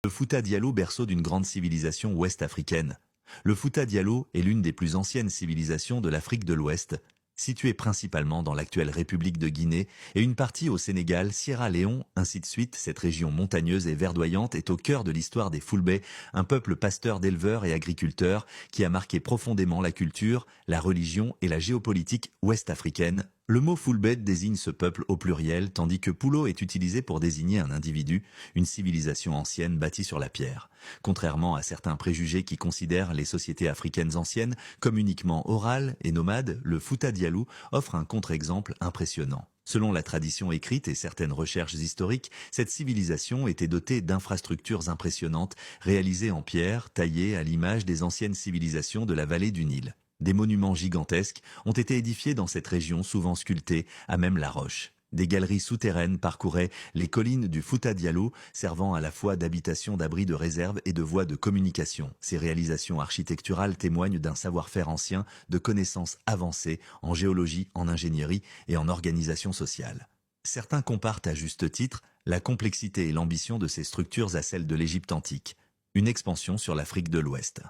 Le Fouta Diallo, berceau d'une grande civilisation ouest-africaine. Le Fouta Diallo est l'une des plus anciennes civilisations de l'Afrique de l'Ouest, située principalement dans l'actuelle République de Guinée et une partie au Sénégal, Sierra Leone, ainsi de suite. Cette région montagneuse et verdoyante est au cœur de l'histoire des Fulbe, un peuple pasteur d'éleveurs et agriculteurs qui a marqué profondément la culture, la religion et la géopolitique ouest-africaine. Le mot Fulbed désigne ce peuple au pluriel, tandis que Pulo est utilisé pour désigner un individu, une civilisation ancienne bâtie sur la pierre. Contrairement à certains préjugés qui considèrent les sociétés africaines anciennes comme uniquement orales et nomades, le Fouta Diallo offre un contre-exemple impressionnant. Selon la tradition écrite et certaines recherches historiques, cette civilisation était dotée d'infrastructures impressionnantes, réalisées en pierre, taillées à l'image des anciennes civilisations de la vallée du Nil. Des monuments gigantesques ont été édifiés dans cette région, souvent sculptés à même la roche. Des galeries souterraines parcouraient les collines du Fouta Diallo, servant à la fois d'habitation, d'abri de réserve et de voie de communication. Ces réalisations architecturales témoignent d'un savoir-faire ancien, de connaissances avancées en géologie, en ingénierie et en organisation sociale. Certains comparent à juste titre la complexité et l'ambition de ces structures à celles de l'Égypte antique, une expansion sur l'Afrique de l'Ouest.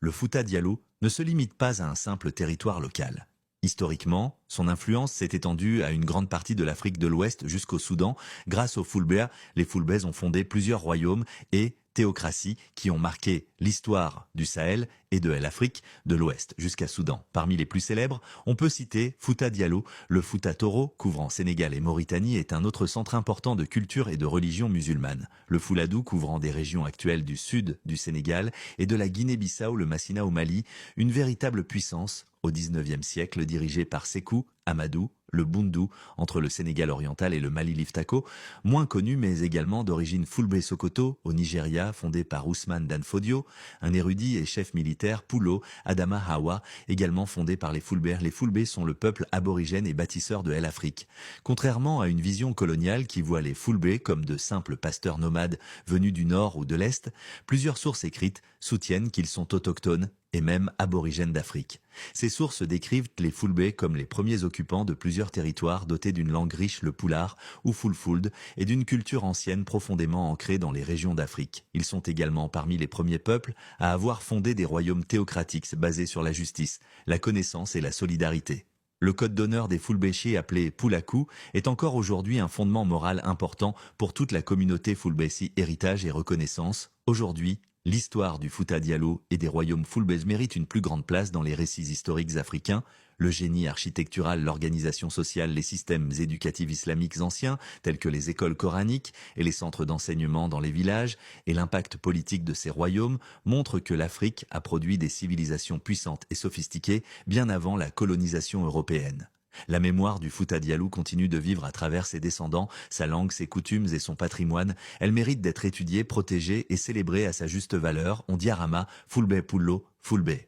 Le Fouta Diallo ne se limite pas à un simple territoire local. Historiquement, son influence s'est étendue à une grande partie de l'Afrique de l'Ouest jusqu'au Soudan. Grâce aux Fulbes, les Fulbes ont fondé plusieurs royaumes et théocraties qui ont marqué l'histoire du Sahel et de l'Afrique de l'Ouest jusqu'à Soudan. Parmi les plus célèbres, on peut citer Fouta Diallo. Le Fouta Toro, couvrant Sénégal et Mauritanie, est un autre centre important de culture et de religion musulmane. Le Fouladou, couvrant des régions actuelles du sud du Sénégal et de la Guinée-Bissau, le Massina au Mali, une véritable puissance au XIXe siècle, dirigé par Sékou Amadou, le Bundu, entre le Sénégal oriental et le Mali Liftako, moins connu mais également d'origine Fulbe Sokoto, au Nigeria, fondé par Ousmane Danfodio, un érudit et chef militaire, Pulo Adama Hawa, également fondé par les Fulbes. Les Fulbes sont le peuple aborigène et bâtisseur de l'Afrique. Contrairement à une vision coloniale qui voit les Fulbes comme de simples pasteurs nomades venus du nord ou de l'est, plusieurs sources écrites soutiennent qu'ils sont autochtones et même aborigènes d'Afrique. Ces sources décrivent les Fulbe comme les premiers occupants de plusieurs territoires dotés d'une langue riche, le Pulaar ou Fulfulde, et d'une culture ancienne profondément ancrée dans les régions d'Afrique. Ils sont également parmi les premiers peuples à avoir fondé des royaumes théocratiques basés sur la justice, la connaissance et la solidarité. Le code d'honneur des Fulbéchés, appelé Pulaku, est encore aujourd'hui un fondement moral important pour toute la communauté Fulbesi. Héritage et reconnaissance. Aujourd'hui, l'histoire du Fouta Diallo et des royaumes Fulbes mérite une plus grande place dans les récits historiques africains. Le génie architectural, l'organisation sociale, les systèmes éducatifs islamiques anciens, tels que les écoles coraniques et les centres d'enseignement dans les villages, et l'impact politique de ces royaumes montrent que l'Afrique a produit des civilisations puissantes et sophistiquées bien avant la colonisation européenne. La mémoire du Fouta Diallo continue de vivre à travers ses descendants, sa langue, ses coutumes et son patrimoine. Elle mérite d'être étudiée, protégée et célébrée à sa juste valeur. On diarama, Fulbe Pullo, Fulbe.